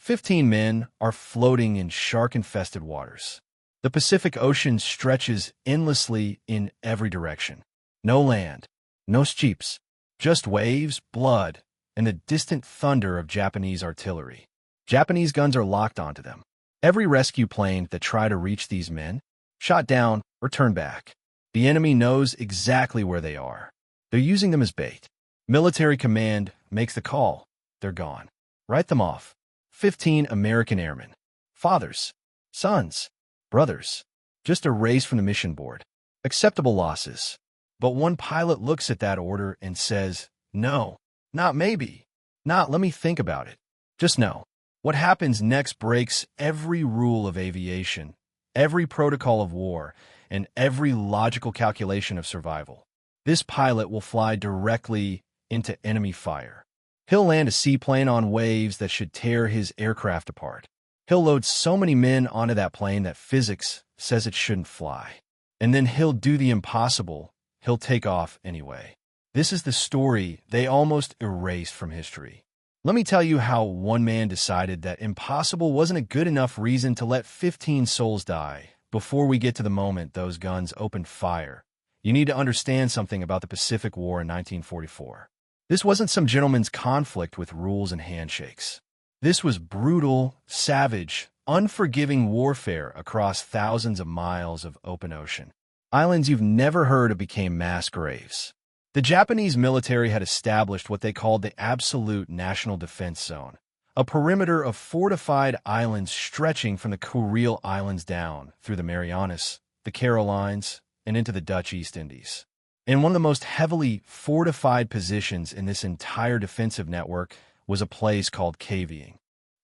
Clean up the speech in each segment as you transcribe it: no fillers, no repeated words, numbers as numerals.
15 men are floating in shark-infested waters. The Pacific Ocean stretches endlessly in every direction. No land, no ships, just waves, blood, and the distant thunder of Japanese artillery. Japanese guns are locked onto them. Every rescue plane that try to reach these men, shot down or turned back. The enemy knows exactly where they are. They're using them as bait. Military command makes the call. They're gone. Write them off. 15 American airmen. Fathers, sons, brothers. Just erased from the mission board. Acceptable losses. But one pilot looks at that order and says, no, not maybe. Not let me think about it. Just no. What happens next breaks every rule of aviation, every protocol of war, and every logical calculation of survival. This pilot will fly directly into enemy fire. He'll land a seaplane on waves that should tear his aircraft apart. He'll load so many men onto that plane that physics says it shouldn't fly. And then he'll do the impossible. He'll take off anyway. This is the story they almost erased from history. Let me tell you how one man decided that impossible wasn't a good enough reason to let 15 souls die. Before we get to the moment those guns opened fire, you need to understand something about the Pacific War in 1944. This wasn't some gentleman's conflict with rules and handshakes. This was brutal, savage, unforgiving warfare across thousands of miles of open ocean. Islands you've never heard of became mass graves. The Japanese military had established what they called the Absolute National Defense Zone, a perimeter of fortified islands stretching from the Kuril Islands down through the Marianas, the Carolines, and into the Dutch East Indies. And one of the most heavily fortified positions in this entire defensive network was a place called Caveying.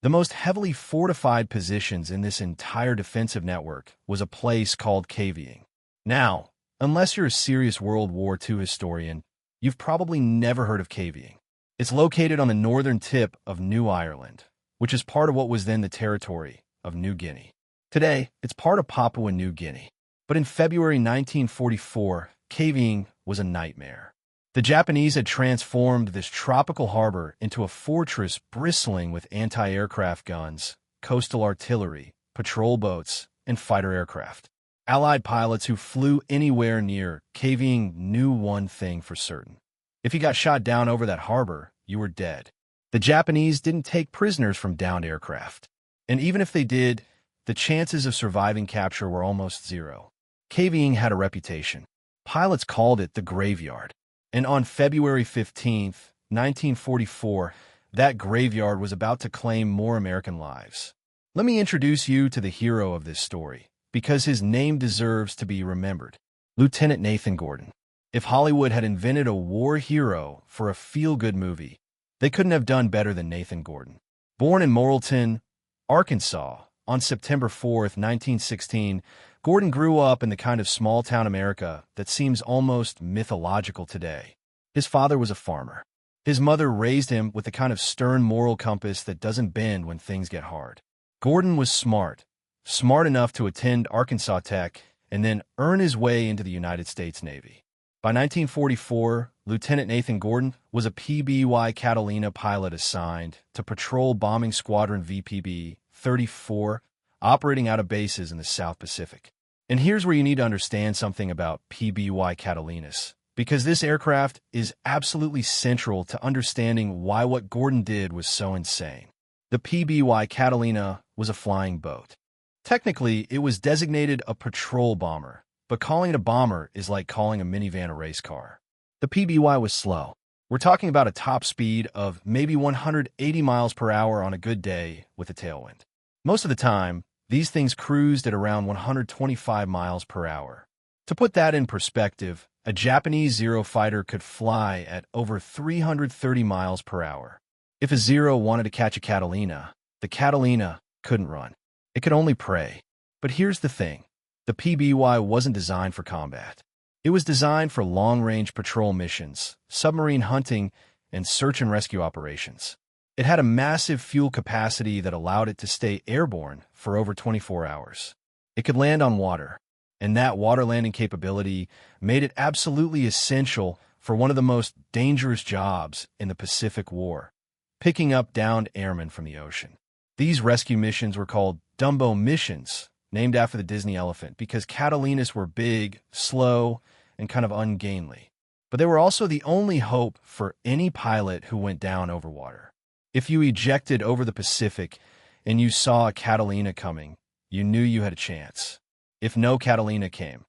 The most heavily fortified positions in this entire defensive network was a place called Caveying. Now, unless you're a serious World War II historian, you've probably never heard of Caveying. It's located on the northern tip of New Ireland, which is part of what was then the territory of New Guinea. Today, it's part of Papua New Guinea. But in February 1944, Caveying was a nightmare. The Japanese had transformed this tropical harbor into a fortress bristling with anti-aircraft guns, coastal artillery, patrol boats, and fighter aircraft. Allied pilots who flew anywhere near Caveying knew one thing for certain. If you got shot down over that harbor, you were dead. The Japanese didn't take prisoners from downed aircraft. And even if they did, the chances of surviving capture were almost zero. Caveying had a reputation. Pilots called it the graveyard. And on February 15, 1944, that graveyard was about to claim more American lives. Let me introduce you to the hero of this story, because his name deserves to be remembered. Lieutenant Nathan Gordon. If Hollywood had invented a war hero for a feel-good movie, they couldn't have done better than Nathan Gordon. Born in Morrilton, Arkansas, on September 4, 1916, Gordon grew up in the kind of small-town America that seems almost mythological today. His father was a farmer. His mother raised him with the kind of stern moral compass that doesn't bend when things get hard. Gordon was smart enough to attend Arkansas Tech and then earn his way into the United States Navy. By 1944, Lieutenant Nathan Gordon was a PBY Catalina pilot assigned to Patrol Bombing Squadron VPB 34, operating out of bases in the South Pacific. And here's where you need to understand something about PBY Catalinas, because this aircraft is absolutely central to understanding why what Gordon did was so insane. The PBY Catalina was a flying boat. Technically, it was designated a patrol bomber, but calling it a bomber is like calling a minivan a race car. The PBY was slow. We're talking about a top speed of maybe 180 miles per hour on a good day with a tailwind. Most of the time, these things cruised at around 125 miles per hour. To put that in perspective, a Japanese Zero fighter could fly at over 330 miles per hour. If a Zero wanted to catch a Catalina, the Catalina couldn't run. It could only pray. But here's the thing. The PBY wasn't designed for combat. It was designed for long-range patrol missions, submarine hunting, and search and rescue operations. It had a massive fuel capacity that allowed it to stay airborne for over 24 hours. It could land on water, and that water landing capability made it absolutely essential for one of the most dangerous jobs in the Pacific War, picking up downed airmen from the ocean. These rescue missions were called Dumbo missions, named after the Disney elephant, because Catalinas were big, slow, and kind of ungainly. But they were also the only hope for any pilot who went down over water. If you ejected over the Pacific and you saw a Catalina coming, you knew you had a chance. If no Catalina came,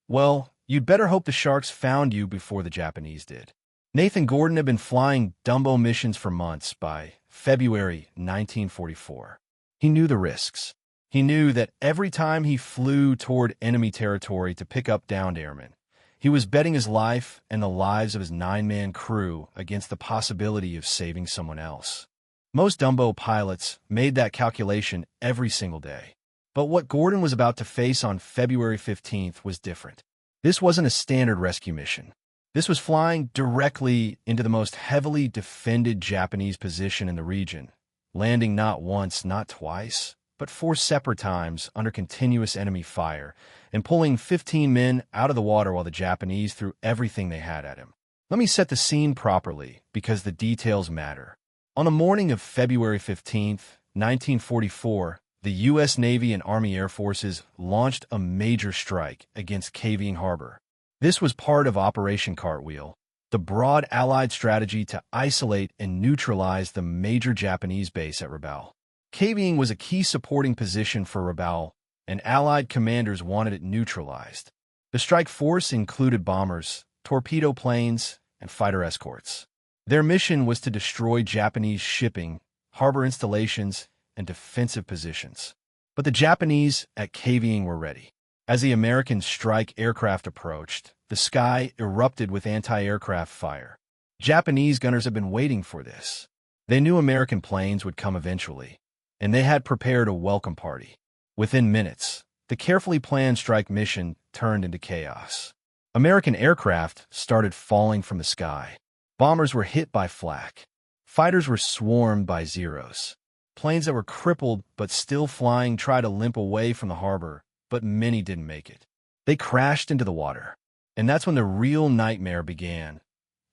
well, you'd better hope the sharks found you before the Japanese did. Nathan Gordon had been flying Dumbo missions for months by February 1944. He knew the risks. He knew that every time he flew toward enemy territory to pick up downed airmen, he was betting his life and the lives of his 9-man crew against the possibility of saving someone else. Most Dumbo pilots made that calculation every single day. But what Gordon was about to face on February 15th was different. This wasn't a standard rescue mission. This was flying directly into the most heavily defended Japanese position in the region, landing not once, not twice, but 4 separate times under continuous enemy fire, and pulling 15 men out of the water while the Japanese threw everything they had at him. Let me set the scene properly, because the details matter. On the morning of February 15th, 1944, the U.S. Navy and Army Air Forces launched a major strike against Caving Harbor. This was part of Operation Cartwheel, the broad Allied strategy to isolate and neutralize the major Japanese base at Rabaul. Caving was a key supporting position for Rabaul, and Allied commanders wanted it neutralized. The strike force included bombers, torpedo planes, and fighter escorts. Their mission was to destroy Japanese shipping, harbor installations, and defensive positions. But the Japanese at Caving were ready. As the American strike aircraft approached, the sky erupted with anti-aircraft fire. Japanese gunners had been waiting for this. They knew American planes would come eventually, and they had prepared a welcome party. Within minutes, the carefully planned strike mission turned into chaos. American aircraft started falling from the sky. Bombers were hit by flak. Fighters were swarmed by Zeros. Planes that were crippled but still flying tried to limp away from the harbor, but many didn't make it. They crashed into the water. And that's when the real nightmare began.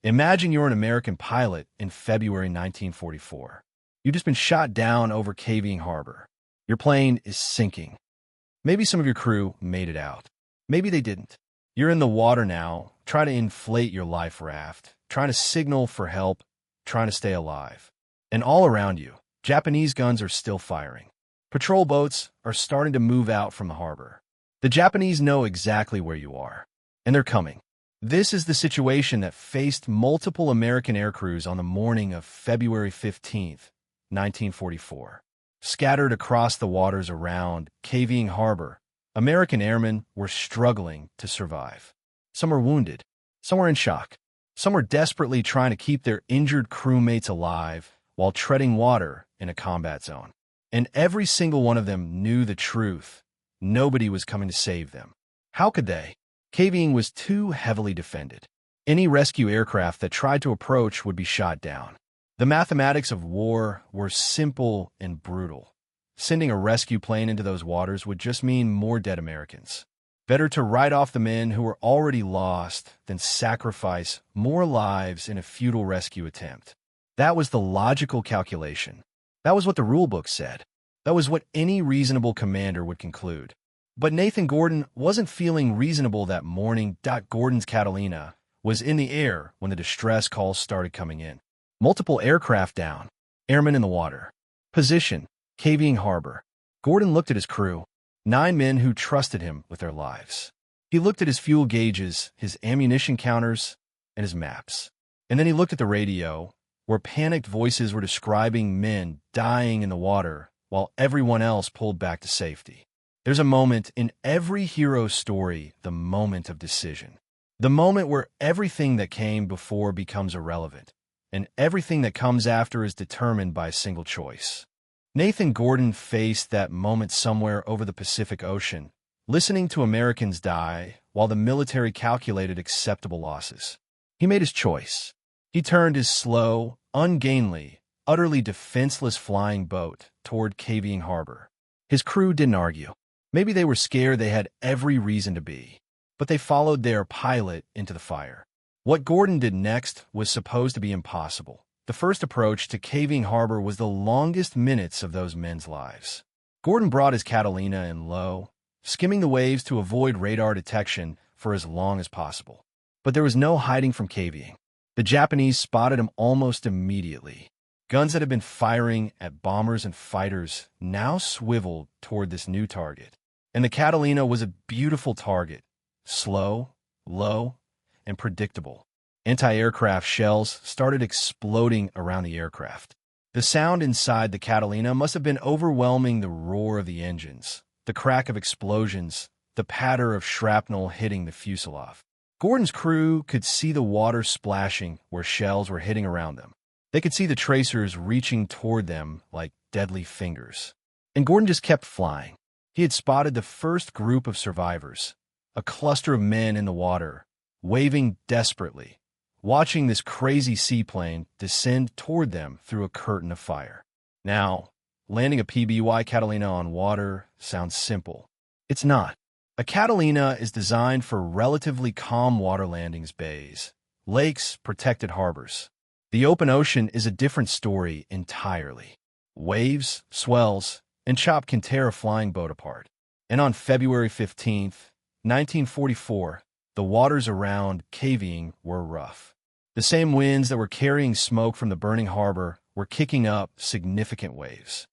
Imagine you're an American pilot in February 1944. You've just been shot down over Caving Harbor. Your plane is sinking. Maybe some of your crew made it out. Maybe they didn't. You're in the water now, trying to inflate your life raft, trying to signal for help, trying to stay alive. And all around you, Japanese guns are still firing. Patrol boats are starting to move out from the harbor. The Japanese know exactly where you are, and they're coming. This is the situation that faced multiple American aircrews on the morning of February 15th, 1944. Scattered across the waters around Caving Harbor, American airmen were struggling to survive. Some were wounded, some were in shock, some were desperately trying to keep their injured crewmates alive while treading water in a combat zone. And every single one of them knew the truth. Nobody was coming to save them. How could they? Caving was too heavily defended. Any rescue aircraft that tried to approach would be shot down. The mathematics of war were simple and brutal. Sending a rescue plane into those waters would just mean more dead Americans. Better to write off the men who were already lost than sacrifice more lives in a futile rescue attempt. That was the logical calculation. That was what the rulebook said. That was what any reasonable commander would conclude. But Nathan Gordon wasn't feeling reasonable that morning. Gordon's Catalina was in the air when the distress calls started coming in. Multiple aircraft down, airmen in the water. Position, Caving Harbor. Gordon looked at his crew, 9 men who trusted him with their lives. He looked at his fuel gauges, his ammunition counters, and his maps. And then he looked at the radio, where panicked voices were describing men dying in the water while everyone else pulled back to safety. There's a moment in every hero's story, the moment of decision. The moment where everything that came before becomes irrelevant, and everything that comes after is determined by a single choice. Nathan Gordon faced that moment somewhere over the Pacific Ocean, listening to Americans die while the military calculated acceptable losses. He made his choice. He turned his slow, ungainly, utterly defenseless flying boat toward Caving Harbor. His crew didn't argue. Maybe they were scared. They had every reason to be. But they followed their pilot into the fire. What Gordon did next was supposed to be impossible. The first approach to Caving Harbor was the longest minutes of those men's lives. Gordon brought his Catalina in low, skimming the waves to avoid radar detection for as long as possible. But there was no hiding from Caving. The Japanese spotted him almost immediately. Guns that had been firing at bombers and fighters now swiveled toward this new target. And the Catalina was a beautiful target, slow, low, and predictable. Anti-aircraft shells started exploding around the aircraft. The sound inside the Catalina must have been overwhelming the roar of the engines, the crack of explosions, the patter of shrapnel hitting the fuselage. Gordon's crew could see the water splashing where shells were hitting around them. They could see the tracers reaching toward them like deadly fingers. And Gordon just kept flying. He had spotted the first group of survivors, a cluster of men in the water, waving desperately, watching this crazy seaplane descend toward them through a curtain of fire. Now, landing a PBY Catalina on water sounds simple. It's not. A Catalina is designed for relatively calm water landings, bays, lakes, protected harbors. The open ocean is a different story entirely. Waves, swells, and chop can tear a flying boat apart. And on February 15th, 1944, the waters around Caving were rough. The same winds that were carrying smoke from the burning harbor were kicking up significant waves.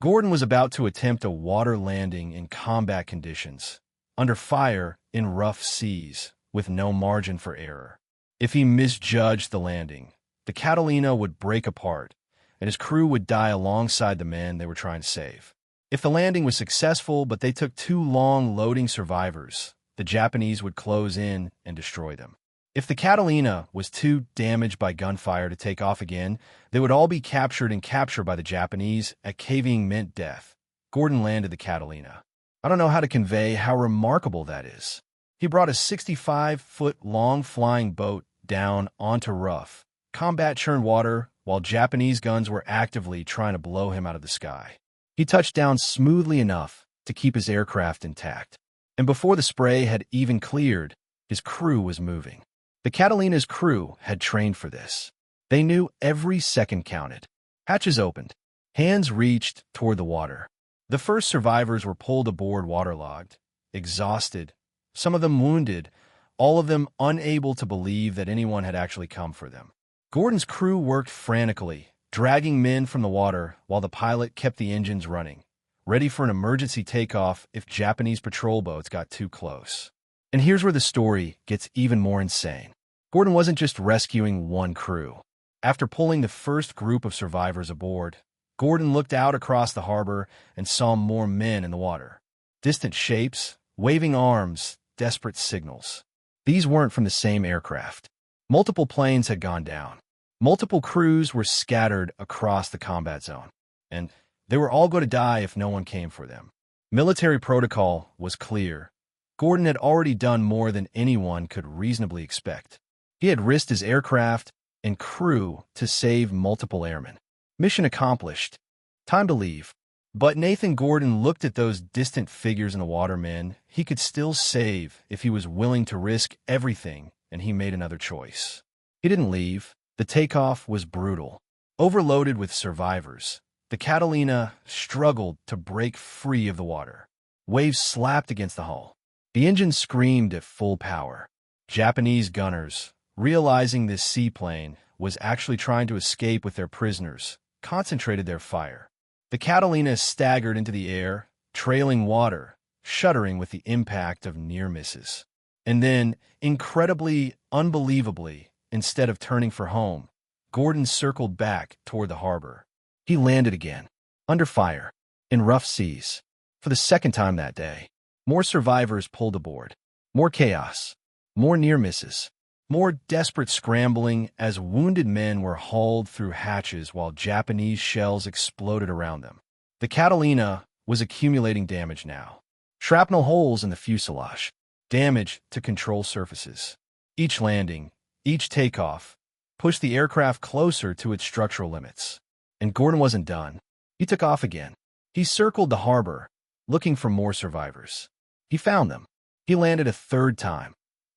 Gordon was about to attempt a water landing in combat conditions, under fire in rough seas, with no margin for error. If he misjudged the landing, the Catalina would break apart, and his crew would die alongside the men they were trying to save. If the landing was successful but they took too long loading survivors, the Japanese would close in and destroy them. If the Catalina was too damaged by gunfire to take off again, they would all be captured and captured by the Japanese. At Caving meant death. Gordon landed the Catalina. I don't know how to convey how remarkable that is. He brought a 65-foot-long flying boat down onto rough, combat-churned water while Japanese guns were actively trying to blow him out of the sky. He touched down smoothly enough to keep his aircraft intact. And before the spray had even cleared, his crew was moving. The Catalina's crew had trained for this. They knew every second counted. Hatches opened. Hands reached toward the water. The first survivors were pulled aboard waterlogged, exhausted, some of them wounded, all of them unable to believe that anyone had actually come for them. Gordon's crew worked frantically, dragging men from the water while the pilot kept the engines running, ready for an emergency takeoff if Japanese patrol boats got too close. And here's where the story gets even more insane. Gordon wasn't just rescuing one crew. After pulling the first group of survivors aboard, Gordon looked out across the harbor and saw more men in the water. Distant shapes, waving arms, desperate signals. These weren't from the same aircraft. Multiple planes had gone down. Multiple crews were scattered across the combat zone. And they were all going to die if no one came for them. Military protocol was clear. Gordon had already done more than anyone could reasonably expect. He had risked his aircraft and crew to save multiple airmen. Mission accomplished. Time to leave. But Nathan Gordon looked at those distant figures in the water men he could still save if he was willing to risk everything, and he made another choice. He didn't leave. The takeoff was brutal. Overloaded with survivors, the Catalina struggled to break free of the water. Waves slapped against the hull. The engine screamed at full power. Japanese gunners, realizing this seaplane was actually trying to escape with their prisoners, concentrated their fire. The Catalina staggered into the air, trailing water, shuddering with the impact of near misses. And then, incredibly, unbelievably, instead of turning for home, Gordon circled back toward the harbor. He landed again, under fire, in rough seas. For the second time that day, more survivors pulled aboard. More chaos, more near misses, more desperate scrambling as wounded men were hauled through hatches while Japanese shells exploded around them. The Catalina was accumulating damage now. Shrapnel holes in the fuselage, damage to control surfaces. Each landing, each takeoff, pushed the aircraft closer to its structural limits. And Gordon wasn't done. He took off again. He circled the harbor, looking for more survivors. He found them. He landed a third time.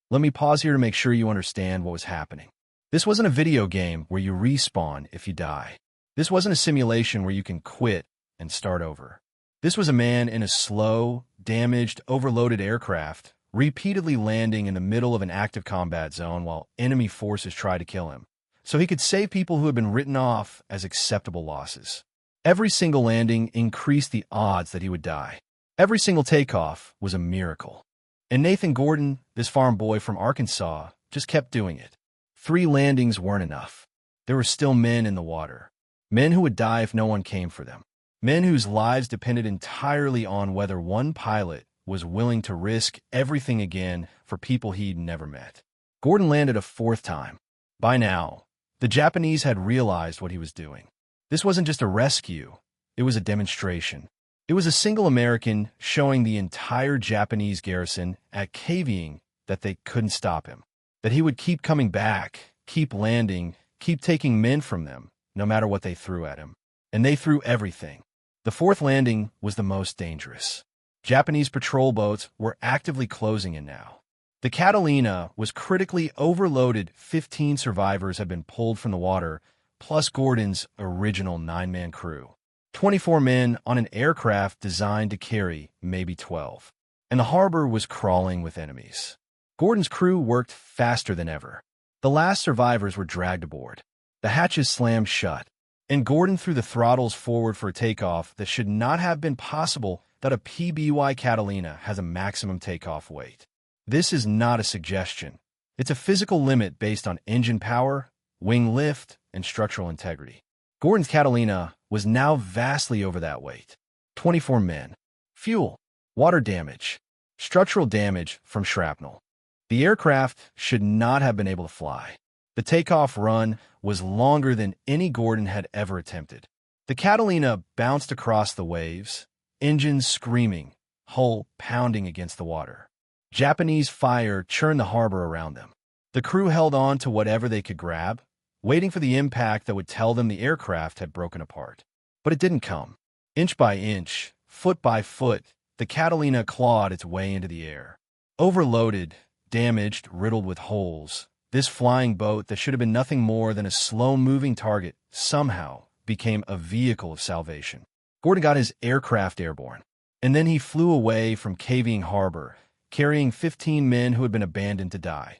Let me pause here to make sure you understand what was happening. This wasn't a video game where you respawn if you die. This wasn't a simulation where you can quit and start over. This was a man in a slow, damaged, overloaded aircraft, repeatedly landing in the middle of an active combat zone while enemy forces tried to kill him, so he could save people who had been written off as acceptable losses. Every single landing increased the odds that he would die. Every single takeoff was a miracle. And Nathan Gordon, this farm boy from Arkansas, just kept doing it. 3 landings weren't enough. There were still men in the water. Men who would die if no one came for them. Men whose lives depended entirely on whether one pilot was willing to risk everything again for people he'd never met. Gordon landed a 4th time. By now, the Japanese had realized what he was doing. This wasn't just a rescue, it was a demonstration. It was a single American showing the entire Japanese garrison at KVing that they couldn't stop him, that he would keep coming back, keep landing, keep taking men from them, no matter what they threw at him. And they threw everything. The 4th landing was the most dangerous. Japanese patrol boats were actively closing in now. The Catalina was critically overloaded. 15 survivors had been pulled from the water, plus Gordon's original 9-man crew. 24 men on an aircraft designed to carry maybe 12. And the harbor was crawling with enemies. Gordon's crew worked faster than ever. The last survivors were dragged aboard. The hatches slammed shut, and Gordon threw the throttles forward for a takeoff that should not have been possible. That a PBY Catalina has a maximum takeoff weight. This is not a suggestion. It's a physical limit based on engine power, wing lift, and structural integrity. Gordon's Catalina was now vastly over that weight. 24 men. Fuel. Water damage. Structural damage from shrapnel. The aircraft should not have been able to fly. The takeoff run was longer than any Gordon had ever attempted. The Catalina bounced across the waves, engines screaming, hull pounding against the water. Japanese fire churned the harbor around them. The crew held on to whatever they could grab, waiting for the impact that would tell them the aircraft had broken apart. But it didn't come. Inch by inch, foot by foot, the Catalina clawed its way into the air. Overloaded, damaged, riddled with holes, this flying boat that should have been nothing more than a slow-moving target somehow became a vehicle of salvation. Gordon got his aircraft airborne, and then he flew away from KVing Harbor, carrying 15 men who had been abandoned to die.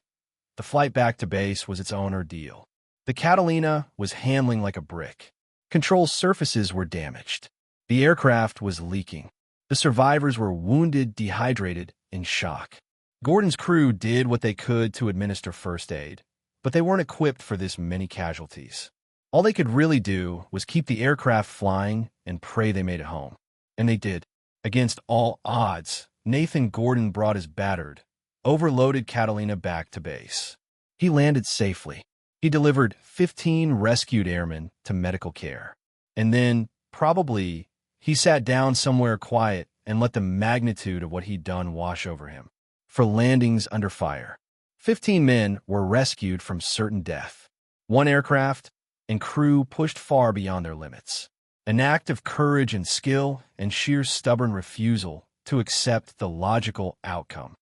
The flight back to base was its own ordeal. The Catalina was handling like a brick. Control surfaces were damaged. The aircraft was leaking. The survivors were wounded, dehydrated, in shock. Gordon's crew did what they could to administer first aid, but they weren't equipped for this many casualties. All they could really do was keep the aircraft flying and pray they made it home. And they did. Against all odds, Nathan Gordon brought his battered, overloaded Catalina back to base. He landed safely. He delivered 15 rescued airmen to medical care. And then, probably, he sat down somewhere quiet and let the magnitude of what he'd done wash over him. For landings under fire, 15 men were rescued from certain death. 1 aircraft and crew pushed far beyond their limits. An act of courage and skill and sheer stubborn refusal to accept the logical outcome.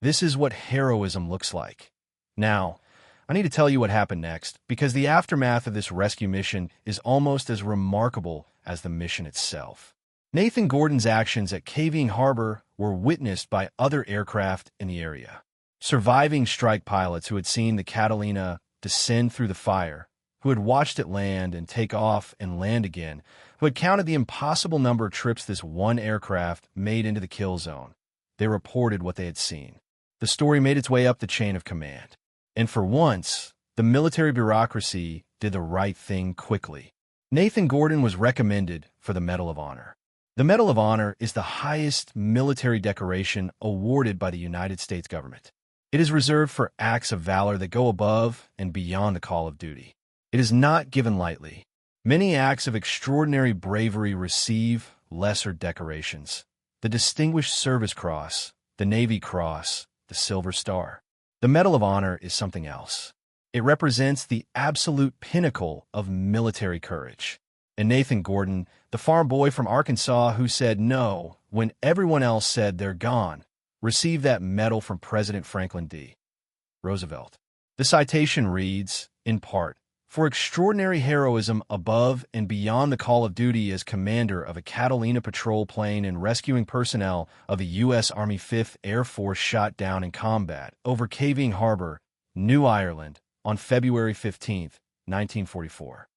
This is what heroism looks like. Now, I need to tell you what happened next, because the aftermath of this rescue mission is almost as remarkable as the mission itself. Nathan Gordon's actions at KVing Harbor were witnessed by other aircraft in the area. Surviving strike pilots who had seen the Catalina descend through the fire, who had watched it land and take off and land again, who had counted the impossible number of trips this one aircraft made into the kill zone. They reported what they had seen. The story made its way up the chain of command. And for once, the military bureaucracy did the right thing quickly. Nathan Gordon was recommended for the Medal of Honor. The Medal of Honor is the highest military decoration awarded by the United States government. It is reserved for acts of valor that go above and beyond the call of duty. It is not given lightly. Many acts of extraordinary bravery receive lesser decorations. The Distinguished Service Cross, the Navy Cross, the Silver Star. The Medal of Honor is something else. It represents the absolute pinnacle of military courage. And Nathan Gordon, the farm boy from Arkansas who said no when everyone else said they're gone, received that medal from President Franklin D. Roosevelt. The citation reads, in part, for extraordinary heroism above and beyond the call of duty as commander of a Catalina patrol plane and rescuing personnel of the U.S. Army 5th Air Force shot down in combat over Caving Harbor, New Ireland, on February 15, 1944.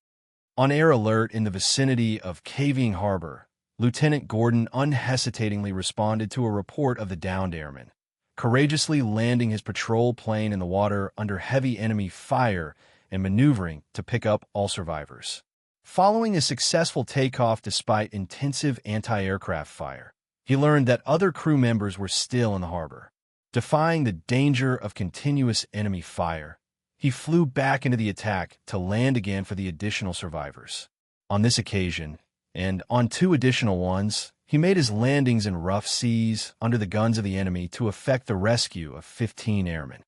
On air alert in the vicinity of Caving Harbor, Lieutenant Gordon unhesitatingly responded to a report of the downed airman, courageously landing his patrol plane in the water under heavy enemy fire and maneuvering to pick up all survivors. Following a successful takeoff despite intensive anti-aircraft fire, he learned that other crew members were still in the harbor. Defying the danger of continuous enemy fire, he flew back into the attack to land again for the additional survivors. On this occasion, and on 2 additional ones, he made his landings in rough seas under the guns of the enemy to effect the rescue of 15 airmen.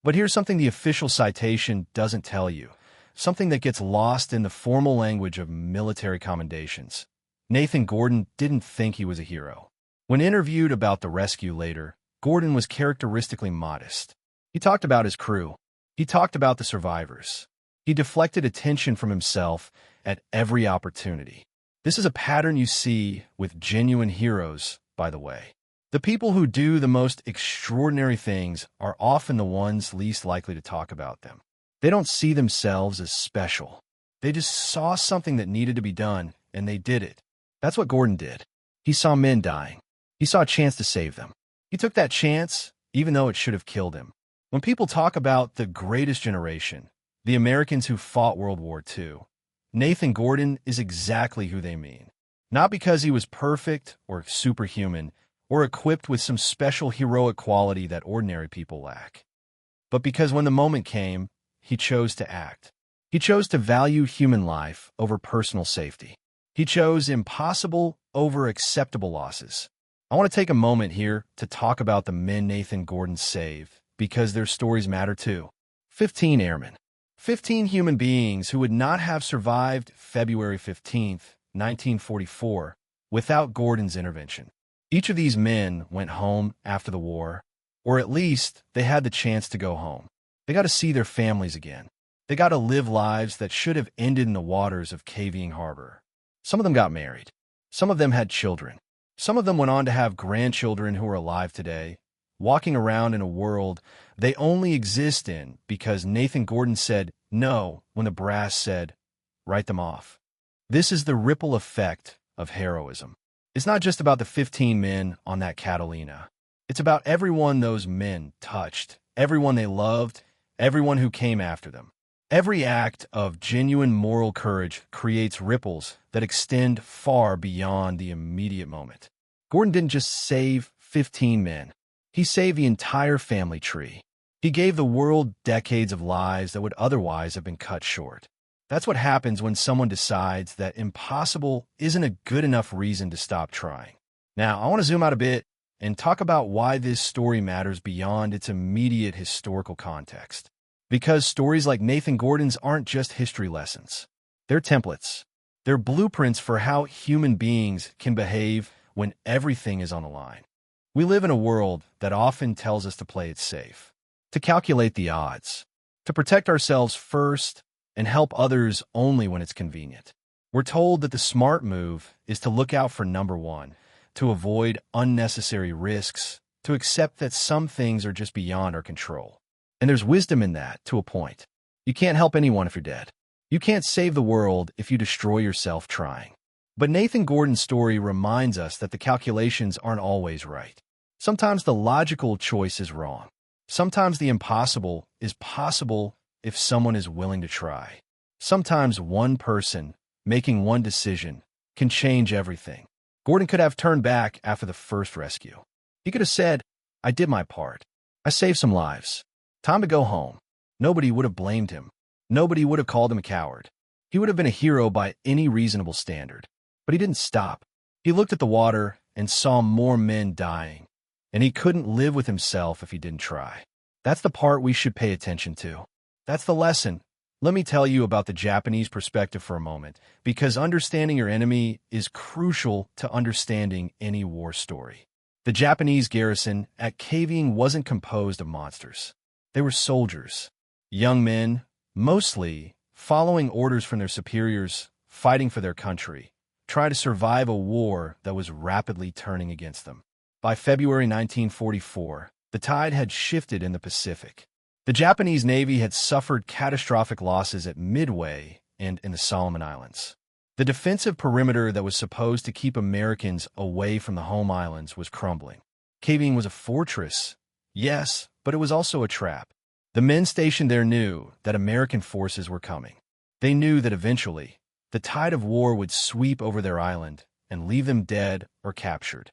But here's something the official citation doesn't tell you, something that gets lost in the formal language of military commendations. Nathan Gordon didn't think he was a hero. When interviewed about the rescue later, Gordon was characteristically modest. He talked about his crew. He talked about the survivors. He deflected attention from himself at every opportunity. This is a pattern you see with genuine heroes, by the way. The people who do the most extraordinary things are often the ones least likely to talk about them. They don't see themselves as special. They just saw something that needed to be done, and they did it. That's what Gordon did. He saw men dying. He saw a chance to save them. He took that chance, even though it should have killed him. When people talk about the greatest generation, the Americans who fought World War II, Nathan Gordon is exactly who they mean. Not because he was perfect or superhuman or equipped with some special heroic quality that ordinary people lack, but because when the moment came, he chose to act. He chose to value human life over personal safety. He chose impossible over acceptable losses. I want to take a moment here to talk about the men Nathan Gordon saved, because their stories matter too. 15 airmen. 15 human beings who would not have survived February 15, 1944, without Gordon's intervention. Each of these men went home after the war, or at least they had the chance to go home. They got to see their families again. They got to live lives that should have ended in the waters of Caving Harbor. Some of them got married. Some of them had children. Some of them went on to have grandchildren who are alive today, walking around in a world they only exist in because Nathan Gordon said no when the brass said, write them off. This is the ripple effect of heroism. It's not just about the 15 men on that Catalina. It's about everyone those men touched, everyone they loved, everyone who came after them. Every act of genuine moral courage creates ripples that extend far beyond the immediate moment. Gordon didn't just save 15 men. He saved the entire family tree. He gave the world decades of lives that would otherwise have been cut short. That's what happens when someone decides that impossible isn't a good enough reason to stop trying. Now, I want to zoom out a bit and talk about why this story matters beyond its immediate historical context. Because stories like Nathan Gordon's aren't just history lessons. They're templates. They're blueprints for how human beings can behave when everything is on the line. We live in a world that often tells us to play it safe, to calculate the odds, to protect ourselves first and help others only when it's convenient. We're told that the smart move is to look out for number one, to avoid unnecessary risks, to accept that some things are just beyond our control. And there's wisdom in that, to a point. You can't help anyone if you're dead. You can't save the world if you destroy yourself trying. But Nathan Gordon's story reminds us that the calculations aren't always right. Sometimes the logical choice is wrong. Sometimes the impossible is possible if someone is willing to try. Sometimes one person making one decision can change everything. Gordon could have turned back after the first rescue. He could have said, I did my part. I saved some lives. Time to go home. Nobody would have blamed him. Nobody would have called him a coward. He would have been a hero by any reasonable standard. But he didn't stop. He looked at the water and saw more men dying, and he couldn't live with himself if he didn't try. That's the part we should pay attention to. That's the lesson. Let me tell you about the Japanese perspective for a moment, because understanding your enemy is crucial to understanding any war story. The Japanese garrison at Caving wasn't composed of monsters. They were soldiers, young men mostly following orders from their superiors, fighting for their country, trying to survive a war that was rapidly turning against them. By February 1944, the tide had shifted in the Pacific. The Japanese Navy had suffered catastrophic losses at Midway and in the Solomon Islands. The defensive perimeter that was supposed to keep Americans away from the home islands was crumbling. Cavite was a fortress, yes, but it was also a trap. The men stationed there knew that American forces were coming. They knew that eventually, the tide of war would sweep over their island and leave them dead or captured.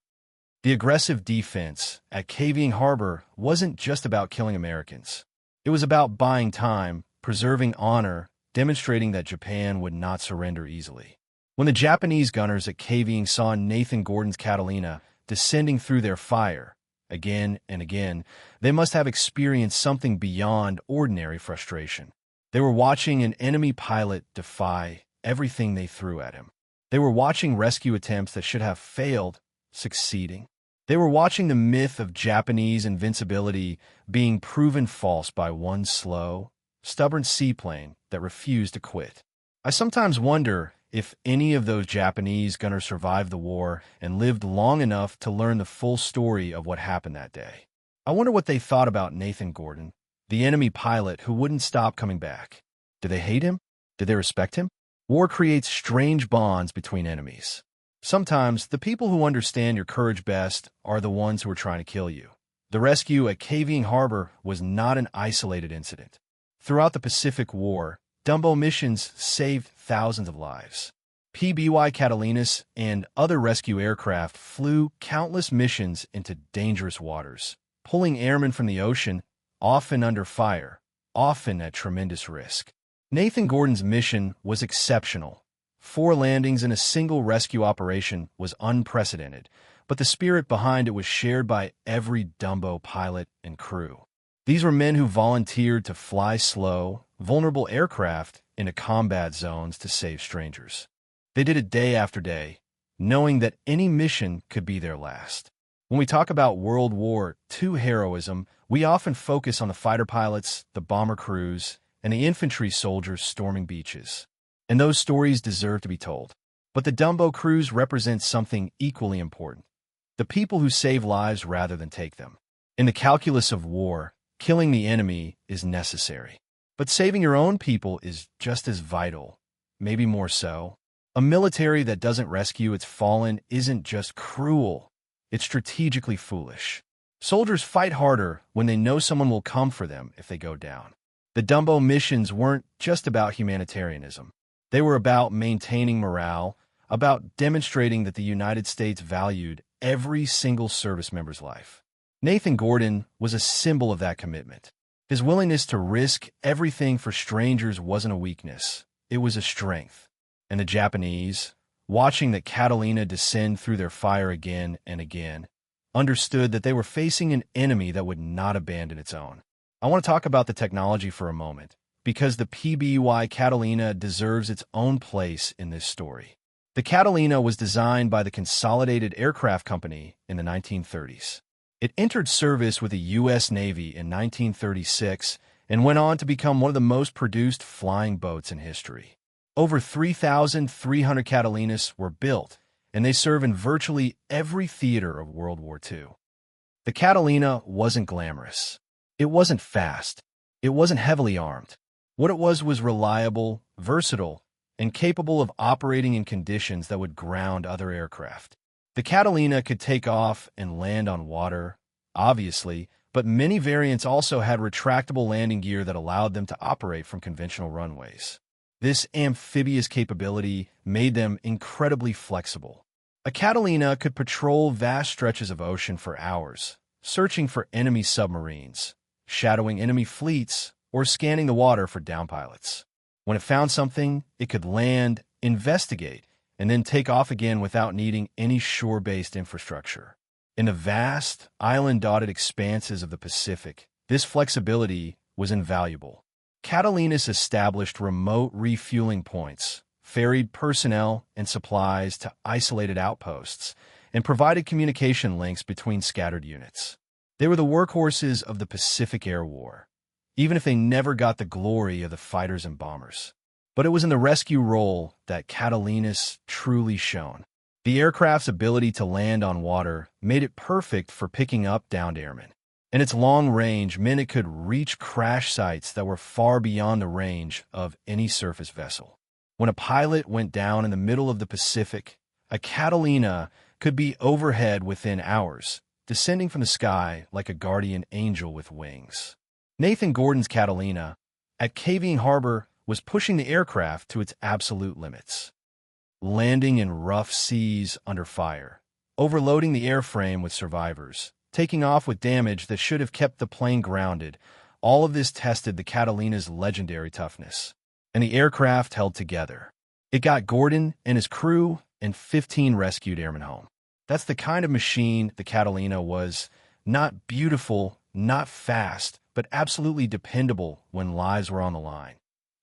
The aggressive defense at Cavite Harbor wasn't just about killing Americans. It was about buying time, preserving honor, demonstrating that Japan would not surrender easily. When the Japanese gunners at Cavite saw Nathan Gordon's Catalina descending through their fire, again and again, they must have experienced something beyond ordinary frustration. They were watching an enemy pilot defy everything they threw at him. They were watching rescue attempts that should have failed succeeding. They were watching the myth of Japanese invincibility being proven false by one slow, stubborn seaplane that refused to quit. I sometimes wonder if any of those Japanese gunners survived the war and lived long enough to learn the full story of what happened that day. I wonder what they thought about Nathan Gordon, the enemy pilot who wouldn't stop coming back. Did they hate him? Did they respect him? War creates strange bonds between enemies. Sometimes, the people who understand your courage best are the ones who are trying to kill you. The rescue at Cavite Harbor was not an isolated incident. Throughout the Pacific War, Dumbo missions saved thousands of lives. PBY Catalinas and other rescue aircraft flew countless missions into dangerous waters, pulling airmen from the ocean, often under fire, often at tremendous risk. Nathan Gordon's mission was exceptional. 4 landings in a single rescue operation was unprecedented, but the spirit behind it was shared by every Dumbo pilot and crew. These were men who volunteered to fly slow, vulnerable aircraft into combat zones to save strangers. They did it day after day, knowing that any mission could be their last. When we talk about World War II heroism, we often focus on the fighter pilots, the bomber crews, and the infantry soldiers storming beaches. And those stories deserve to be told. But the Dumbo crews represent something equally important: the people who save lives rather than take them. In the calculus of war, killing the enemy is necessary. But saving your own people is just as vital, maybe more so. A military that doesn't rescue its fallen isn't just cruel, it's strategically foolish. Soldiers fight harder when they know someone will come for them if they go down. The Dumbo missions weren't just about humanitarianism. They were about maintaining morale, about demonstrating that the United States valued every single service member's life. Nathan Gordon was a symbol of that commitment. His willingness to risk everything for strangers wasn't a weakness, it was a strength. And the Japanese, watching that Catalina descend through their fire again and again, understood that they were facing an enemy that would not abandon its own. I want to talk about the technology for a moment, because the PBY Catalina deserves its own place in this story. The Catalina was designed by the Consolidated Aircraft Company in the 1930s. It entered service with the U.S. Navy in 1936 and went on to become one of the most produced flying boats in history. Over 3,300 Catalinas were built, and they serve in virtually every theater of World War II. The Catalina wasn't glamorous. It wasn't fast. It wasn't heavily armed. What it was reliable, versatile, and capable of operating in conditions that would ground other aircraft. The Catalina could take off and land on water, obviously, but many variants also had retractable landing gear that allowed them to operate from conventional runways. This amphibious capability made them incredibly flexible. A Catalina could patrol vast stretches of ocean for hours, searching for enemy submarines, shadowing enemy fleets, or scanning the water for down pilots. When it found something, it could land, investigate, and then take off again without needing any shore-based infrastructure. In the vast, island-dotted expanses of the Pacific, this flexibility was invaluable. Catalinas established remote refueling points, ferried personnel and supplies to isolated outposts, and provided communication links between scattered units. They were the workhorses of the Pacific Air War. even if they never got the glory of the fighters and bombers. But it was in the rescue role that Catalina's truly shone. The aircraft's ability to land on water made it perfect for picking up downed airmen. And its long range meant it could reach crash sites that were far beyond the range of any surface vessel. When a pilot went down in the middle of the Pacific, a Catalina could be overhead within hours, descending from the sky like a guardian angel with wings. Nathan Gordon's Catalina at Caving Harbor was pushing the aircraft to its absolute limits. Landing in rough seas under fire, overloading the airframe with survivors, taking off with damage that should have kept the plane grounded, all of this tested the Catalina's legendary toughness. And the aircraft held together. It got Gordon and his crew and 15 rescued airmen home. That's the kind of machine the Catalina was. Not beautiful, not fast, but absolutely dependable when lives were on the line.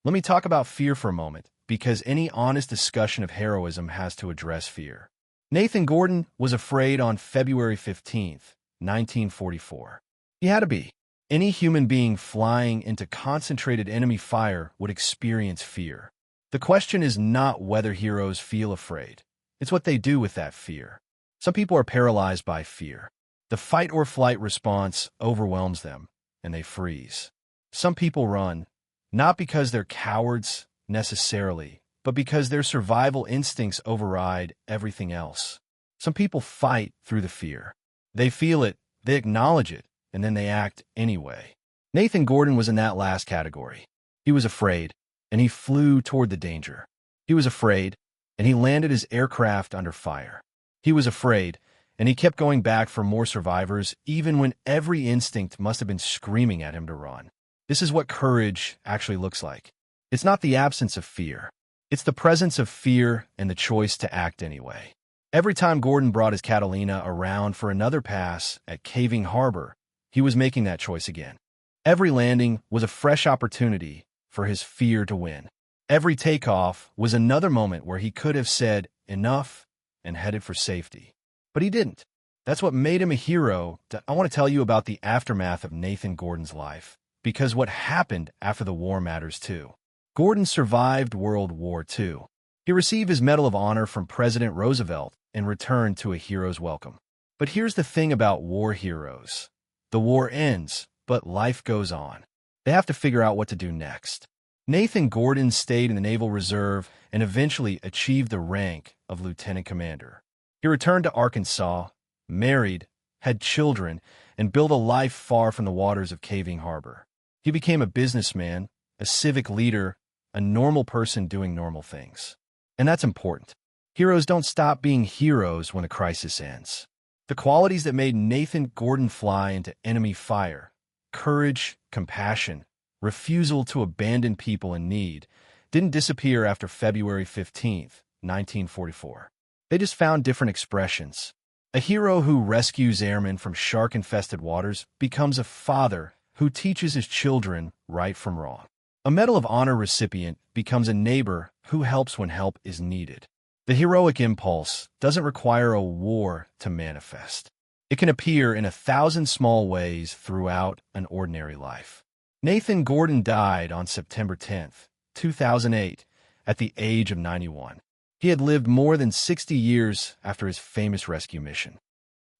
Let me talk about fear for a moment, because any honest discussion of heroism has to address fear. Nathan Gordon was afraid on February 15th, 1944. He had to be. Any human being flying into concentrated enemy fire would experience fear. The question is not whether heroes feel afraid. It's what they do with that fear. Some people are paralyzed by fear. The fight or flight response overwhelms them, and they freeze. Some people run, not because they're cowards necessarily, but because their survival instincts override everything else. Some people fight through the fear. They feel it, they acknowledge it, and then they act anyway. Nathan Gordon was in that last category. He was afraid, and he flew toward the danger. He was afraid, and he landed his aircraft under fire. He was afraid, and he kept going back for more survivors even when every instinct must have been screaming at him to run. This is what courage actually looks like. It's not the absence of fear. It's the presence of fear and the choice to act anyway. Every time Gordon brought his Catalina around for another pass at Caving Harbor, he was making that choice again. Every landing was a fresh opportunity for his fear to win. Every takeoff was another moment where he could have said enough and headed for safety. But he didn't. That's what made him a hero. I want to tell you about the aftermath of Nathan Gordon's life, because what happened after the war matters too. Gordon survived World War II. He received his Medal of Honor from President Roosevelt and returned to a hero's welcome. But here's the thing about war heroes. The war ends, but life goes on. They have to figure out what to do next. Nathan Gordon stayed in the Naval Reserve and eventually achieved the rank of lieutenant commander. He returned to Arkansas, married, had children, and built a life far from the waters of Caving Harbor. He became a businessman, a civic leader, a normal person doing normal things. And that's important. Heroes don't stop being heroes when a crisis ends. The qualities that made Nathan Gordon fly into enemy fire, courage, compassion, refusal to abandon people in need, didn't disappear after February 15th, 1944. They just found different expressions. A hero who rescues airmen from shark-infested waters becomes a father who teaches his children right from wrong. A Medal of Honor recipient becomes a neighbor who helps when help is needed. The heroic impulse doesn't require a war to manifest. It can appear in 1,000 small ways throughout an ordinary life. Nathan Gordon died on September 10th, 2008, at the age of 91. He had lived more than 60 years after his famous rescue mission.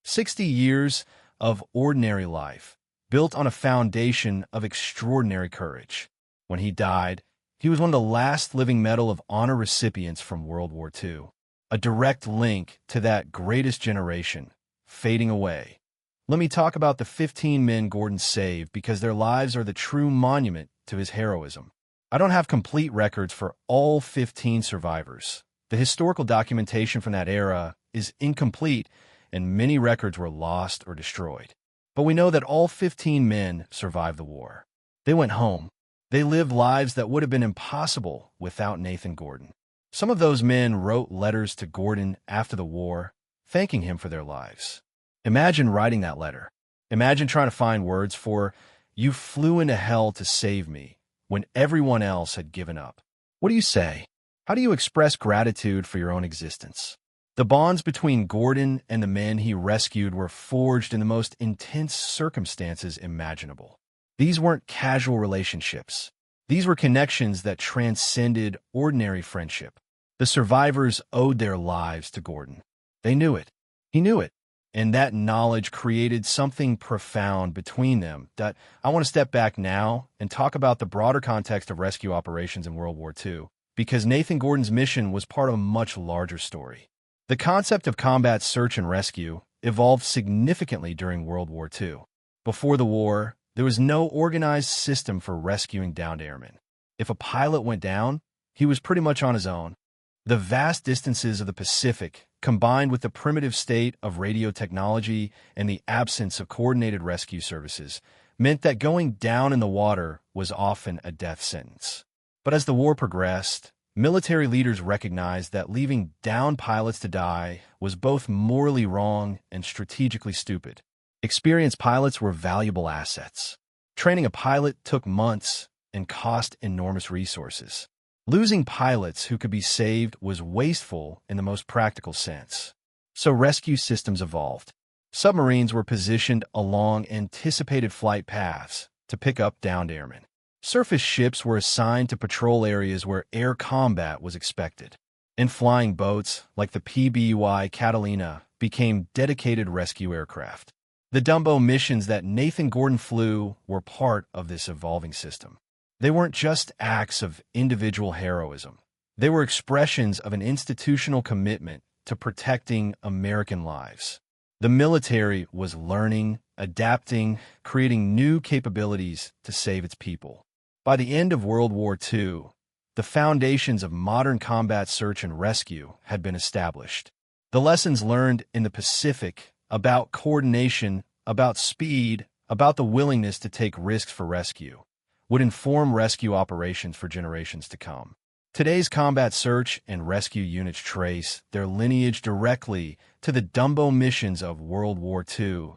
60 years of ordinary life, built on a foundation of extraordinary courage. When he died, he was one of the last living Medal of Honor recipients from World War II, a direct link to that greatest generation, fading away. Let me talk about the 15 men Gordon saved because their lives are the true monument to his heroism. I don't have complete records for all 15 survivors. The historical documentation from that era is incomplete, and many records were lost or destroyed. But we know that all 15 men survived the war. They went home. They lived lives that would have been impossible without Nathan Gordon. Some of those men wrote letters to Gordon after the war, thanking him for their lives. Imagine writing that letter. Imagine trying to find words for, "You flew into hell to save me," when everyone else had given up. What do you say? How do you express gratitude for your own existence? The bonds between Gordon and the men he rescued were forged in the most intense circumstances imaginable. These weren't casual relationships. These were connections that transcended ordinary friendship. The survivors owed their lives to Gordon. They knew it. He knew it. And that knowledge created something profound between them. That I want to step back now and talk about the broader context of rescue operations in World War II, because Nathan Gordon's mission was part of a much larger story. The concept of combat search and rescue evolved significantly during World War II. Before the war, there was no organized system for rescuing downed airmen. If a pilot went down, he was pretty much on his own. The vast distances of the Pacific, combined with the primitive state of radio technology and the absence of coordinated rescue services, meant that going down in the water was often a death sentence. But as the war progressed, military leaders recognized that leaving downed pilots to die was both morally wrong and strategically stupid. Experienced pilots were valuable assets. Training a pilot took months and cost enormous resources. Losing pilots who could be saved was wasteful in the most practical sense. So rescue systems evolved. Submarines were positioned along anticipated flight paths to pick up downed airmen. Surface ships were assigned to patrol areas where air combat was expected. And flying boats, like the WWII Catalina, became dedicated rescue aircraft. The Dumbo missions that Nathan Gordon flew were part of this evolving system. They weren't just acts of individual heroism. They were expressions of an institutional commitment to protecting American lives. The military was learning, adapting, creating new capabilities to save its people. By the end of World War II, the foundations of modern combat search and rescue had been established. The lessons learned in the Pacific about coordination, about speed, about the willingness to take risks for rescue would inform rescue operations for generations to come. Today's combat search and rescue units trace their lineage directly to the Dumbo missions of World War II.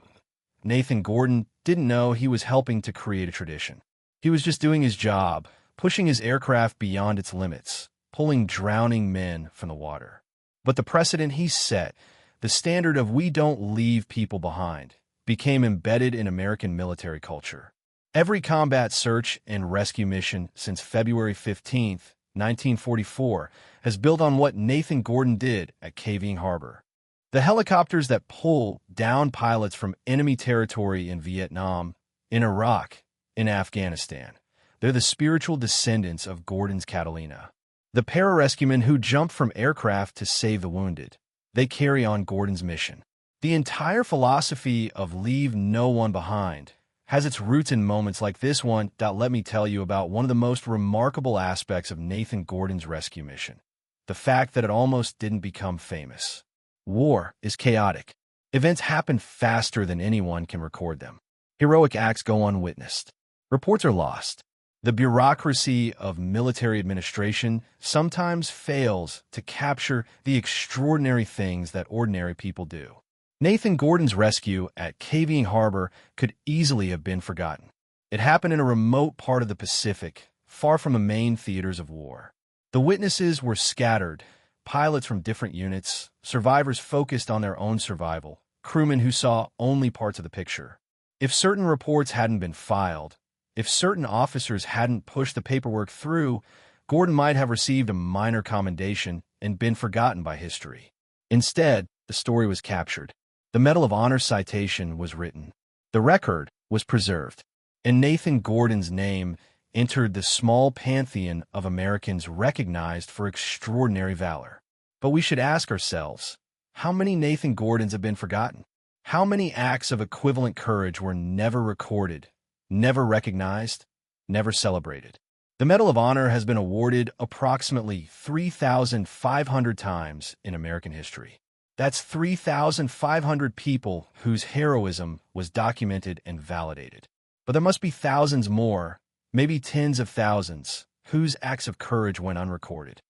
Nathan Gordon didn't know he was helping to create a tradition. He was just doing his job, pushing his aircraft beyond its limits, pulling drowning men from the water. But the precedent he set, the standard of "we don't leave people behind," became embedded in American military culture. Every combat search and rescue mission since February 15, 1944, has built on what Nathan Gordon did at Caving Harbor. The helicopters that pull down pilots from enemy territory in Vietnam, in Iraq, in Afghanistan, they're the spiritual descendants of Gordon's Catalina. The pararescuemen who jump from aircraft to save the wounded, they carry on Gordon's mission. The entire philosophy of leave no one behind has its roots in moments like this one. Let me tell you about one of the most remarkable aspects of Nathan Gordon's rescue mission: the fact that it almost didn't become famous. War is chaotic. Events happen faster than anyone can record them. Heroic acts go unwitnessed. Reports are lost. The bureaucracy of military administration sometimes fails to capture the extraordinary things that ordinary people do. Nathan Gordon's rescue at Caving Harbor could easily have been forgotten. It happened in a remote part of the Pacific, far from the main theaters of war. The witnesses were scattered, pilots from different units, survivors focused on their own survival, crewmen who saw only parts of the picture. If certain reports hadn't been filed, if certain officers hadn't pushed the paperwork through, Gordon might have received a minor commendation and been forgotten by history. Instead, the story was captured. The Medal of Honor citation was written. The record was preserved. And Nathan Gordon's name entered the small pantheon of Americans recognized for extraordinary valor. But we should ask ourselves, how many Nathan Gordons have been forgotten? How many acts of equivalent courage were never recorded, never recognized, never celebrated? The Medal of Honor has been awarded approximately 3,500 times in American history. That's 3,500 people whose heroism was documented and validated. But there must be thousands more, maybe tens of thousands, whose acts of courage went unrecorded.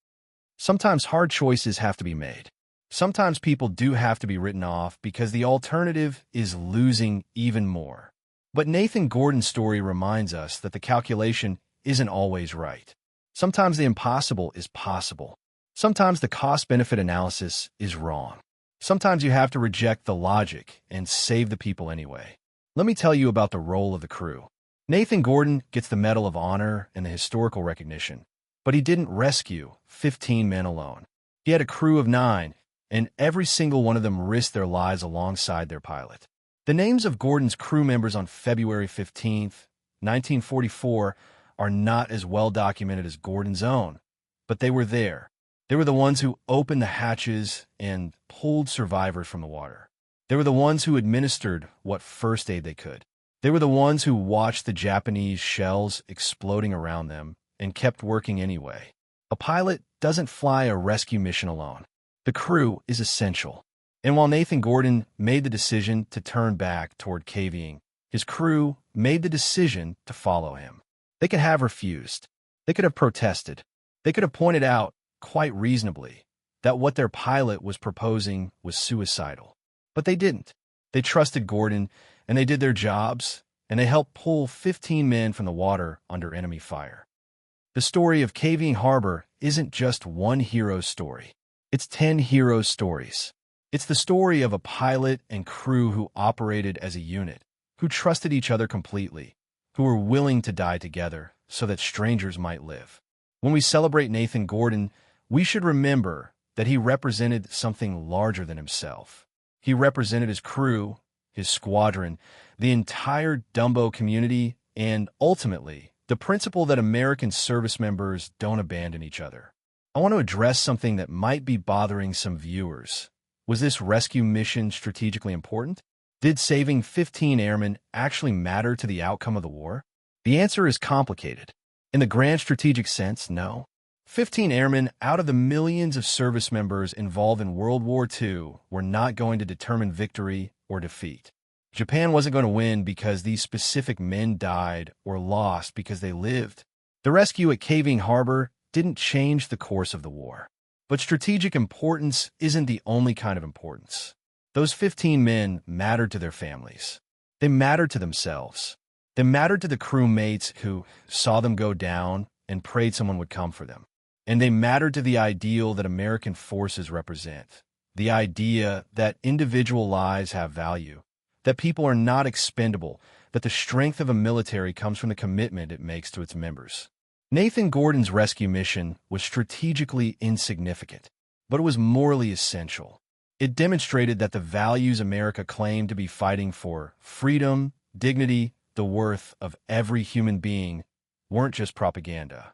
Sometimes hard choices have to be made. Sometimes people do have to be written off because the alternative is losing even more. But Nathan Gordon's story reminds us that the calculation isn't always right. Sometimes the impossible is possible. Sometimes the cost-benefit analysis is wrong. Sometimes you have to reject the logic and save the people anyway. Let me tell you about the role of the crew. Nathan Gordon gets the Medal of Honor and the historical recognition, but he didn't rescue 15 men alone. He had a crew of 9, and every single one of them risked their lives alongside their pilot. The names of Gordon's crew members on February 15, 1944, are not as well documented as Gordon's own, but they were there. They were the ones who opened the hatches and pulled survivors from the water. They were the ones who administered what first aid they could. They were the ones who watched the Japanese shells exploding around them and kept working anyway. A pilot doesn't fly a rescue mission alone. The crew is essential. And while Nathan Gordon made the decision to turn back toward cavying, his crew made the decision to follow him. They could have refused. They could have protested. They could have pointed out, quite reasonably, that what their pilot was proposing was suicidal. But they didn't. They trusted Gordon, and they did their jobs, and they helped pull 15 men from the water under enemy fire. The story of Cavying Harbor isn't just one hero's story. It's 10 heroes' stories. It's the story of a pilot and crew who operated as a unit, who trusted each other completely, who were willing to die together so that strangers might live. When we celebrate Nathan Gordon, we should remember that he represented something larger than himself. He represented his crew, his squadron, the entire Dumbo community, and ultimately, the principle that American service members don't abandon each other. I want to address something that might be bothering some viewers. Was this rescue mission strategically important? Did saving 15 airmen actually matter to the outcome of the war? The answer is complicated. In the grand strategic sense, no. 15 airmen out of the millions of service members involved in World War II were not going to determine victory or defeat. Japan wasn't going to win because these specific men died or lost because they lived. The rescue at Cavying Harbor didn't change the course of the war. But strategic importance isn't the only kind of importance. Those 15 men mattered to their families. They mattered to themselves. They mattered to the crewmates who saw them go down and prayed someone would come for them. And they mattered to the ideal that American forces represent, the idea that individual lives have value, that people are not expendable, that the strength of a military comes from the commitment it makes to its members. Nathan Gordon's rescue mission was strategically insignificant, but it was morally essential. It demonstrated that the values America claimed to be fighting for, freedom, dignity, the worth of every human being, weren't just propaganda.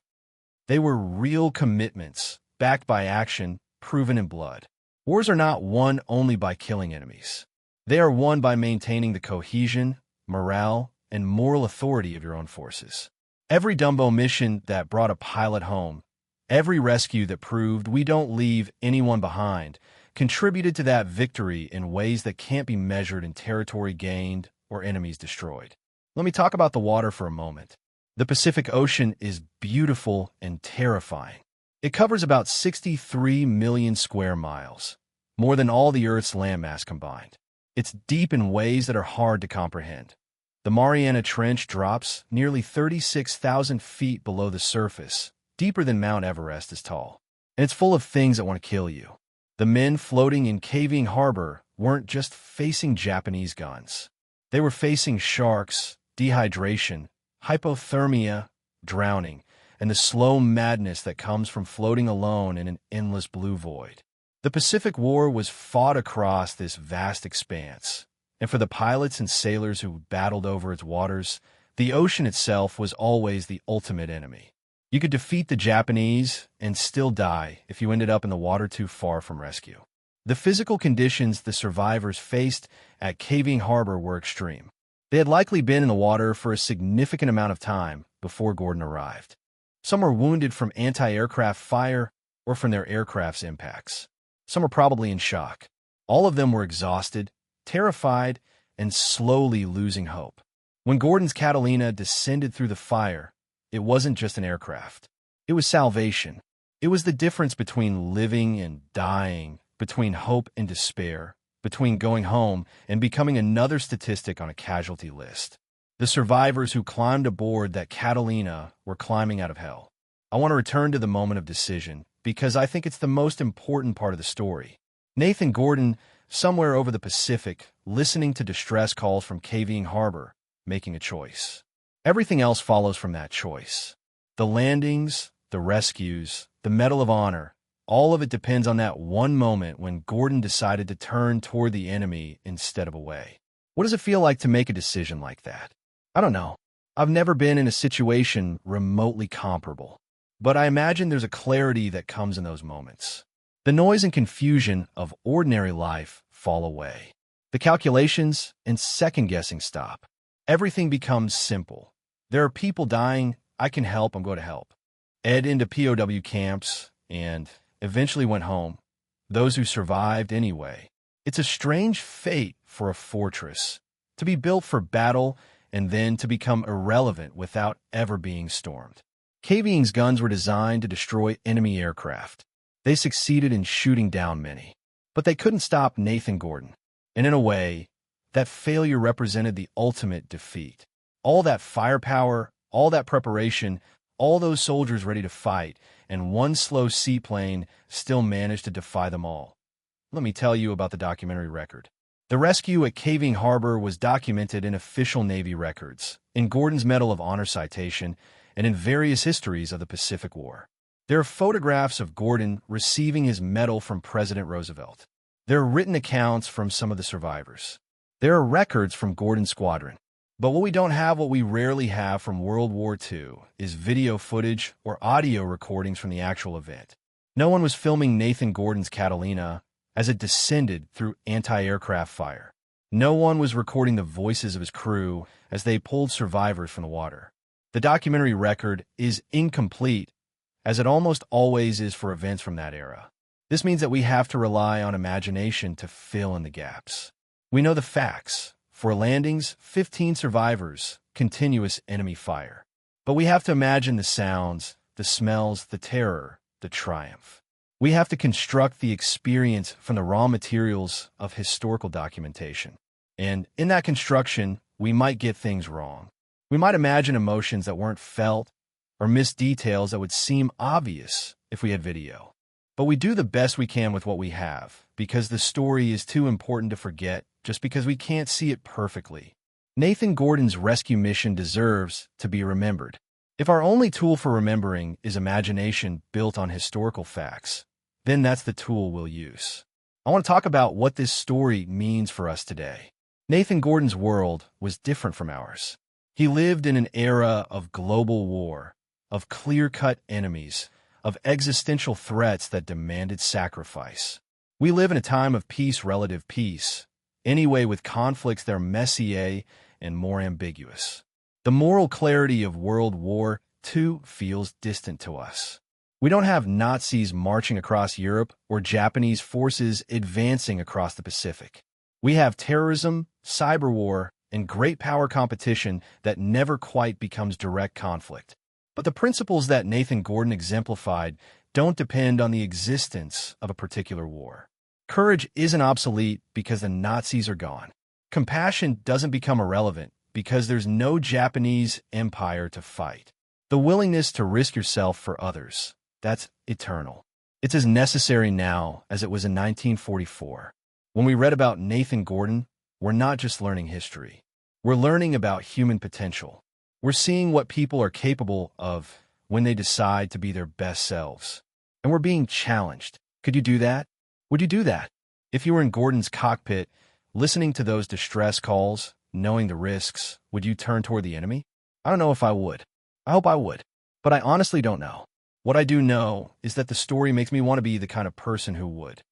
They were real commitments, backed by action, proven in blood. Wars are not won only by killing enemies. They are won by maintaining the cohesion, morale, and moral authority of your own forces. Every Dumbo mission that brought a pilot home, every rescue that proved we don't leave anyone behind, contributed to that victory in ways that can't be measured in territory gained or enemies destroyed. Let me talk about the water for a moment. The Pacific Ocean is beautiful and terrifying. It covers about 63 million square miles, more than all the Earth's landmass combined. It's deep in ways that are hard to comprehend. The Mariana Trench drops nearly 36,000 feet below the surface, deeper than Mount Everest is tall. And it's full of things that want to kill you. The men floating in Cavying Harbor weren't just facing Japanese guns. They were facing sharks, dehydration, hypothermia, drowning, and the slow madness that comes from floating alone in an endless blue void. The Pacific War was fought across this vast expanse, and for the pilots and sailors who battled over its waters, the ocean itself was always the ultimate enemy. You could defeat the Japanese and still die if you ended up in the water too far from rescue. The physical conditions the survivors faced at Cavying Harbor were extreme. They had likely been in the water for a significant amount of time before Gordon arrived. Some were wounded from anti-aircraft fire or from their aircraft's impacts. Some were probably in shock. All of them were exhausted, terrified, and slowly losing hope. When Gordon's Catalina descended through the fire, it wasn't just an aircraft. It was salvation. It was the difference between living and dying, between hope and despair, between going home and becoming another statistic on a casualty list. The survivors who climbed aboard that Catalina were climbing out of hell. I want to return to the moment of decision because I think it's the most important part of the story. Nathan Gordon, somewhere over the Pacific, listening to distress calls from Cavying Harbor, making a choice. Everything else follows from that choice. The landings, the rescues, the Medal of Honor, all of it depends on that one moment when Gordon decided to turn toward the enemy instead of away. What does it feel like to make a decision like that? I don't know. I've never been in a situation remotely comparable, but I imagine there's a clarity that comes in those moments. The noise and confusion of ordinary life fall away. The calculations and second-guessing stop. Everything becomes simple. There are people dying. I can help. I'm going to help. Ed into POW camps and eventually went home. Those who survived anyway. It's a strange fate for a fortress, to be built for battle and then to become irrelevant without ever being stormed. KVing's guns were designed to destroy enemy aircraft. They succeeded in shooting down many. But they couldn't stop Nathan Gordon. And in a way, that failure represented the ultimate defeat. All that firepower, all that preparation, all those soldiers ready to fight, and one slow seaplane still managed to defy them all. Let me tell you about the documentary record. The rescue at Caving Harbor was documented in official Navy records, in Gordon's Medal of Honor citation, and in various histories of the Pacific War. There are photographs of Gordon receiving his medal from President Roosevelt. There are written accounts from some of the survivors. There are records from Gordon's squadron. But what we don't have, what we rarely have from World War II, is video footage or audio recordings from the actual event. No one was filming Nathan Gordon's Catalina as it descended through anti-aircraft fire. No one was recording the voices of his crew as they pulled survivors from the water. The documentary record is incomplete, as it almost always is for events from that era. This means that we have to rely on imagination to fill in the gaps. We know the facts. For landings, 15 survivors, continuous enemy fire. But we have to imagine the sounds, the smells, the terror, the triumph. We have to construct the experience from the raw materials of historical documentation. And in that construction, we might get things wrong. We might imagine emotions that weren't felt or miss details that would seem obvious if we had video. But we do the best we can with what we have, because the story is too important to forget just because we can't see it perfectly. Nathan Gordon's rescue mission deserves to be remembered. If our only tool for remembering is imagination built on historical facts, then that's the tool we'll use. I want to talk about what this story means for us today. Nathan Gordon's world was different from ours. He lived in an era of global war, of clear-cut enemies, of existential threats that demanded sacrifice. We live in a time of peace, relative peace. Anyway, with conflicts, they're messier and more ambiguous. The moral clarity of World War II feels distant to us. We don't have Nazis marching across Europe or Japanese forces advancing across the Pacific. We have terrorism, cyber war, and great power competition that never quite becomes direct conflict. But the principles that Nathan Gordon exemplified don't depend on the existence of a particular war. Courage isn't obsolete because the Nazis are gone. Compassion doesn't become irrelevant because there's no Japanese empire to fight. The willingness to risk yourself for others, that's eternal. It's as necessary now as it was in 1944. When we read about Nathan Gordon, we're not just learning history. We're learning about human potential. We're seeing what people are capable of when they decide to be their best selves. And we're being challenged. Could you do that? Would you do that? If you were in Gordon's cockpit, listening to those distress calls, knowing the risks, would you turn toward the enemy? I don't know if I would. I hope I would. But I honestly don't know. What I do know is that the story makes me want to be the kind of person who would.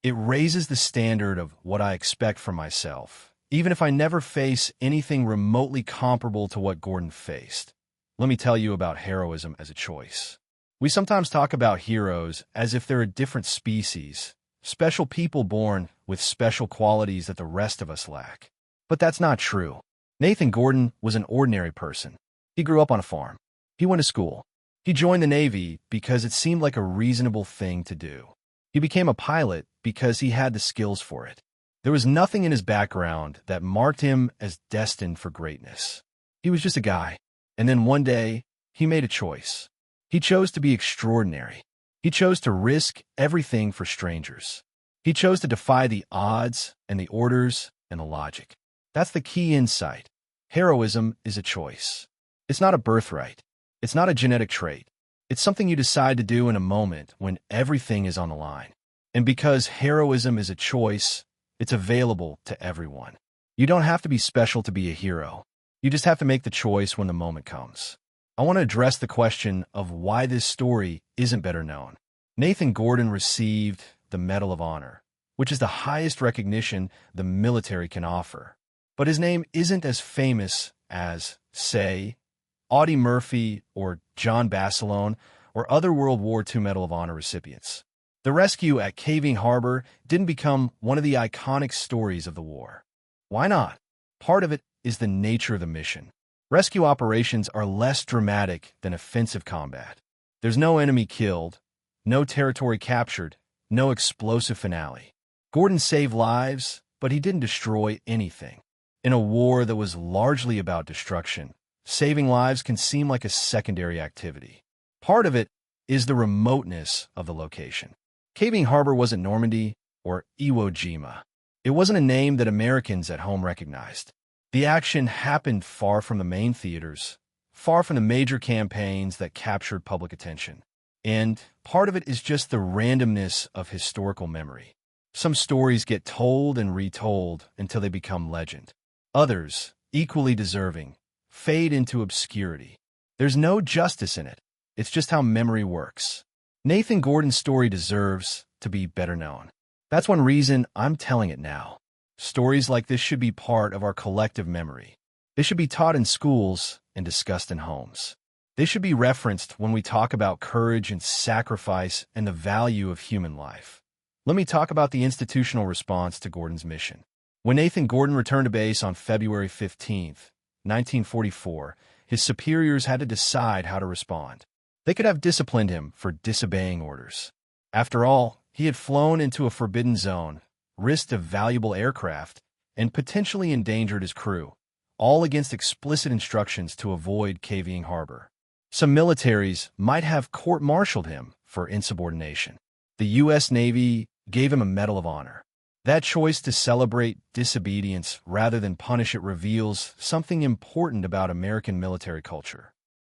It raises the standard of what I expect from myself, even if I never face anything remotely comparable to what Gordon faced. Let me tell you about heroism as a choice. We sometimes talk about heroes as if they're a different species, special people born with special qualities that the rest of us lack. But that's not true. Nathan Gordon was an ordinary person. He grew up on a farm. He went to school. He joined the Navy because it seemed like a reasonable thing to do. He became a pilot because he had the skills for it. There was nothing in his background that marked him as destined for greatness. He was just a guy. And then one day, he made a choice. He chose to be extraordinary. He chose to risk everything for strangers. He chose to defy the odds and the orders and the logic. That's the key insight. Heroism is a choice. It's not a birthright. It's not a genetic trait. It's something you decide to do in a moment when everything is on the line. And because heroism is a choice, it's available to everyone. You don't have to be special to be a hero. You just have to make the choice when the moment comes. I want to address the question of why this story isn't better known. Nathan Gordon received the Medal of Honor, which is the highest recognition the military can offer. But his name isn't as famous as, say, Audie Murphy or John Basilone or other World War II Medal of Honor recipients. The rescue at Caving Harbor didn't become one of the iconic stories of the war. Why not? Part of it is the nature of the mission. Rescue operations are less dramatic than offensive combat. There's no enemy killed, no territory captured, no explosive finale. Gordon saved lives, but he didn't destroy anything. In a war that was largely about destruction, saving lives can seem like a secondary activity. Part of it is the remoteness of the location. Caving Harbor wasn't Normandy or Iwo Jima. It wasn't a name that Americans at home recognized. The action happened far from the main theaters, far from the major campaigns that captured public attention. And part of it is just the randomness of historical memory. Some stories get told and retold until they become legend. Others, equally deserving, fade into obscurity. There's no justice in it. It's just how memory works. Nathan Gordon's story deserves to be better known. That's one reason I'm telling it now. Stories like this should be part of our collective memory. They should be taught in schools and discussed in homes. They should be referenced when we talk about courage and sacrifice and the value of human life. Let me talk about the institutional response to Gordon's mission. When Nathan Gordon returned to base on February 15, 1944, his superiors had to decide how to respond. They could have disciplined him for disobeying orders. After all, he had flown into a forbidden zone, risked a valuable aircraft, and potentially endangered his crew, all against explicit instructions to avoid Caving Harbor. Some militaries might have court-martialed him for insubordination. The U.S. Navy gave him a Medal of Honor. That choice to celebrate disobedience rather than punish it reveals something important about American military culture.